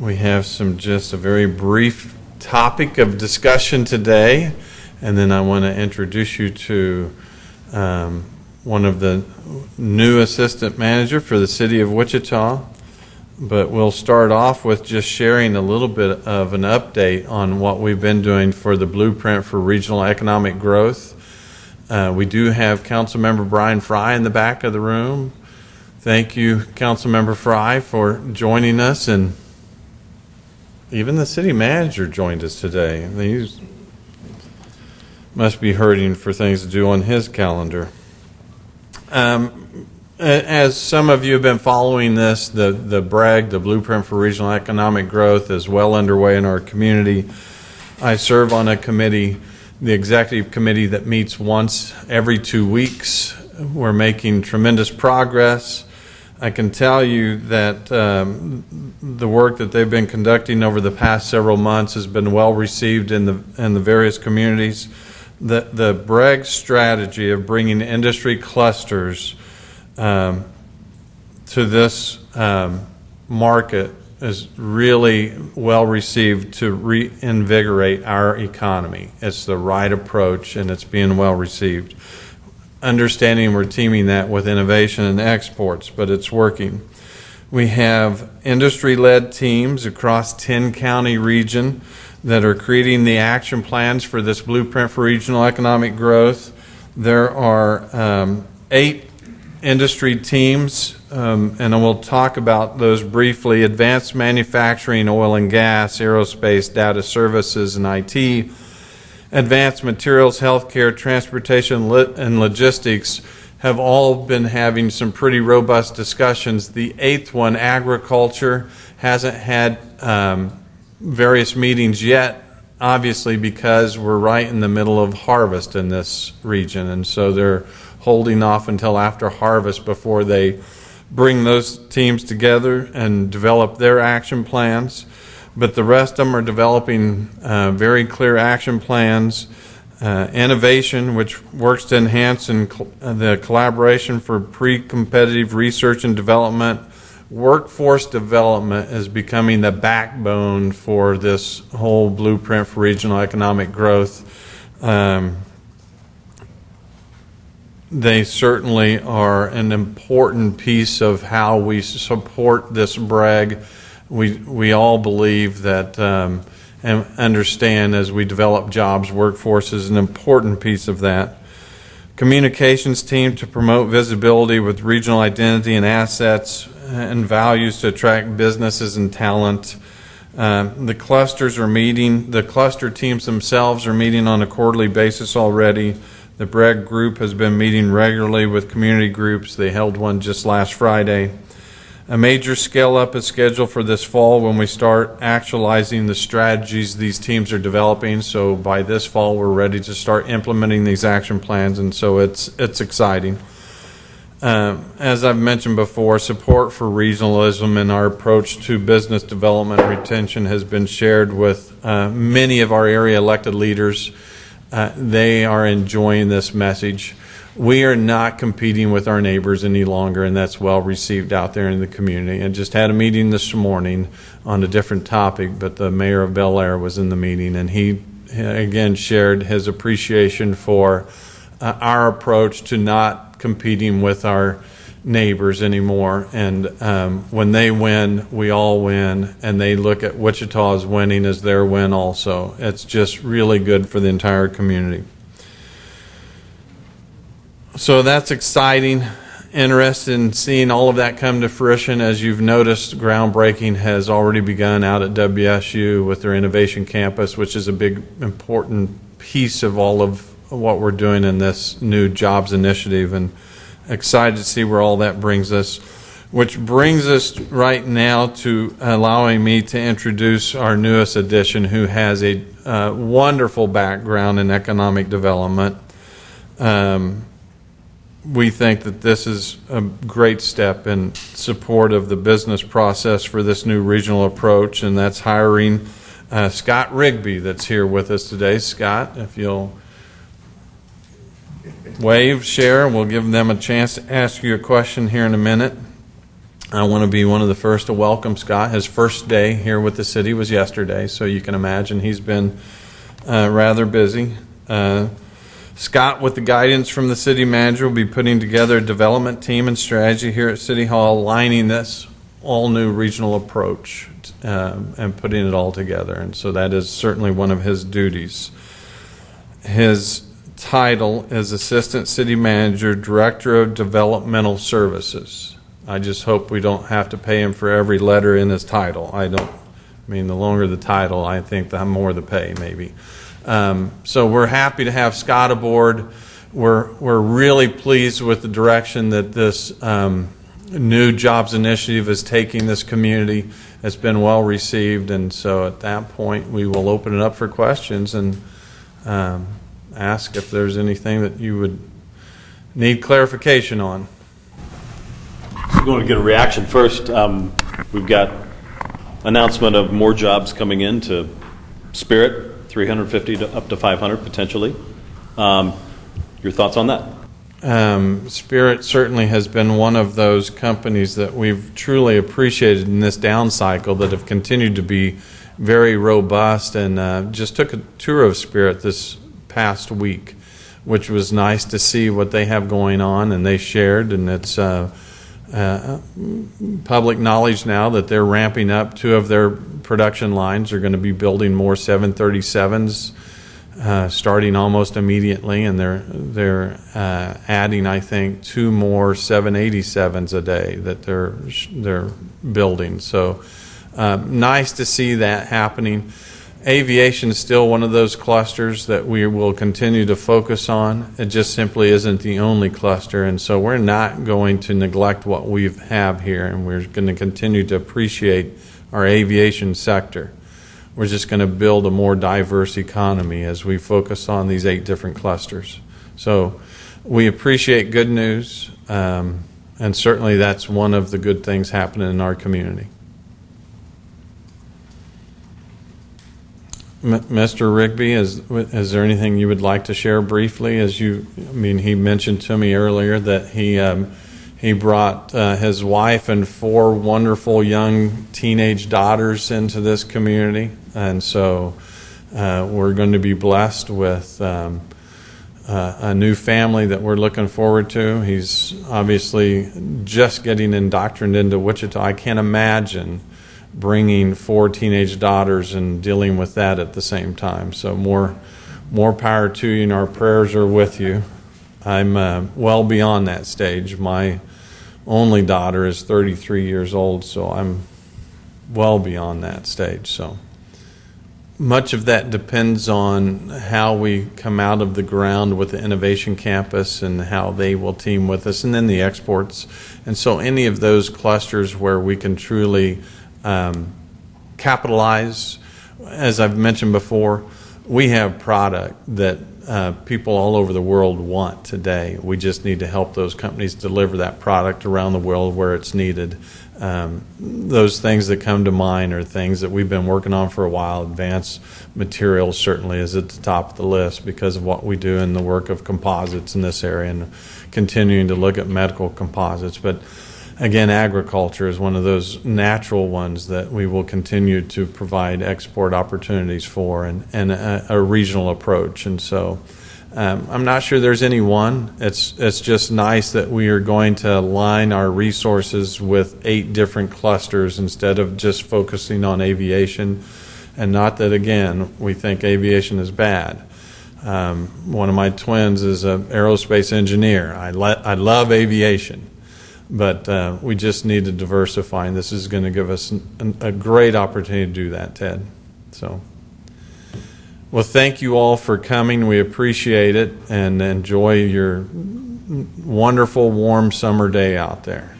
We have just a very brief topic of discussion today, and then I want to introduce you to one of the new assistant manager for the city of Wichita. But we'll start off with just sharing a little bit of an update on what we've been doing for the Blueprint for Regional Economic Growth. We do have Councilmember Brian Fry in the back of the room. Thank you, Councilmember Fry, for joining us, and even the city manager joined us today. He must be hurting for things to do on his calendar. As some of you have been following this, the BREG, the Blueprint for Regional Economic Growth, is well underway in our community. I serve on a committee, the executive committee, that meets once every 2 weeks. We're making tremendous progress. I can tell you that the work that they've been conducting over the past several months has been well received in the various communities. The BREG strategy of bringing industry clusters to this market is really well received to reinvigorate our economy. It's the right approach, and it's being well received. Understanding we're teaming that with innovation and exports, but it's working. We have industry-led teams across 10-county region that are creating the action plans for this Blueprint for Regional Economic Growth. There are 8 industry teams, and we'll talk about those briefly: advanced manufacturing, oil and gas, aerospace, data services, and IT. Advanced materials, healthcare, transportation, and logistics have all been having some pretty robust discussions. The 8th one, agriculture, hasn't had various meetings yet, obviously because we're right in the middle of harvest in this region, and so they're holding off until after harvest before they bring those teams together and develop their action plans. But the rest of them are developing very clear action plans. Innovation, which works to enhance the collaboration for pre-competitive research and development. Workforce development is becoming the backbone for this whole Blueprint for Regional Economic Growth. They certainly are an important piece of how we support this BREG. We all believe that and understand as we develop jobs, workforce is an important piece of that. Communications team to promote visibility with regional identity and assets and values to attract businesses and talent. The clusters are meeting. The cluster teams themselves are meeting on a quarterly basis already. The BREG group has been meeting regularly with community groups. They held one just last Friday. A major scale-up is scheduled for this fall when we start actualizing the strategies these teams are developing. So by this fall, we're ready to start implementing these action plans, and so it's exciting. As I've mentioned before, support for regionalism and our approach to business development and retention has been shared with many of our area elected leaders. They are enjoying this message. We are not competing with our neighbors any longer, and that's well received out there in the community. I just had a meeting this morning on a different topic, but the mayor of Bel Air was in the meeting, and he again shared his appreciation for our approach to not competing with our neighbors anymore. And when they win, we all win, and they look at Wichita as winning as their win also. It's just really good for the entire community. So that's exciting. Interested in seeing all of that come to fruition. As you've noticed, groundbreaking has already begun out at WSU with their innovation campus, which is a big, important piece of all of what we're doing in this new jobs initiative, and excited to see where all that brings us. Which brings us right now to allowing me to introduce our newest addition, who has a wonderful background in economic development. We think that this is a great step in support of the business process for this new regional approach, and that's hiring Scot Rigby that's here with us today. Scott, if you'll wave, share, and we'll give them a chance to ask you a question here in a minute. I want to be one of the first to welcome Scott. His first day here with the city was yesterday, so you can imagine he's been rather busy. Scott, with the guidance from the city manager, will be putting together a development team and strategy here at City Hall, aligning this all-new regional approach and putting it all together. And so that is certainly one of his duties. His title is Assistant City Manager, Director of Developmental Services. I just hope we don't have to pay him for every letter in his title. The longer the title, I think the more the pay, maybe. So we're happy to have Scott aboard. We're really pleased with the direction that this new jobs initiative is taking this community. It's been well received, and so at that point we will open it up for questions and ask if there's anything that you would need clarification on. We're going to get a reaction first. We've got announcement of more jobs coming into Spirit. 350 to up to 500 potentially. Your thoughts on that? Spirit certainly has been one of those companies that we've truly appreciated in this down cycle that have continued to be very robust, and just took a tour of Spirit this past week, which was nice to see what they have going on, and they shared, and it's public knowledge now that they're ramping up. 2 of their production lines are going to be building more 737s starting almost immediately, and they're adding, I think, 2 more 787s a day that they're building. So nice to see that happening. Aviation is still one of those clusters that we will continue to focus on. It just simply isn't the only cluster, and so we're not going to neglect what we have here, and we're going to continue to appreciate our aviation sector. We're just going to build a more diverse economy as we focus on these 8 different clusters. So we appreciate good news, and certainly that's one of the good things happening in our community. Mr. Rigby, is there anything you would like to share briefly? He mentioned to me earlier that he brought his wife and 4 wonderful young teenage daughters into this community, and so we're going to be blessed with a new family that we're looking forward to. He's obviously just getting indoctrinated into Wichita. I can't imagine bringing 4 teenage daughters and dealing with that at the same time. So more power to you, and our prayers are with you. I'm well beyond that stage. My only daughter is 33 years old, so I'm well beyond that stage. So much of that depends on how we come out of the ground with the Innovation Campus and how they will team with us, and then the exports. And so any of those clusters where we can truly capitalize. As I've mentioned before, we have product that people all over the world want today. We just need to help those companies deliver that product around the world where it's needed. Those things that come to mind are things that we've been working on for a while. Advanced materials certainly is at the top of the list because of what we do in the work of composites in this area, and continuing to look at medical composites. But again, agriculture is one of those natural ones that we will continue to provide export opportunities for, and a regional approach. And so I'm not sure there's any one. It's just nice that we are going to align our resources with 8 different clusters instead of just focusing on aviation. And not that, again, we think aviation is bad. One of my twins is an aerospace engineer. I love aviation. But we just need to diversify, and this is going to give us a great opportunity to do that, Ted. So, well, thank you all for coming. We appreciate it, and enjoy your wonderful, warm summer day out there.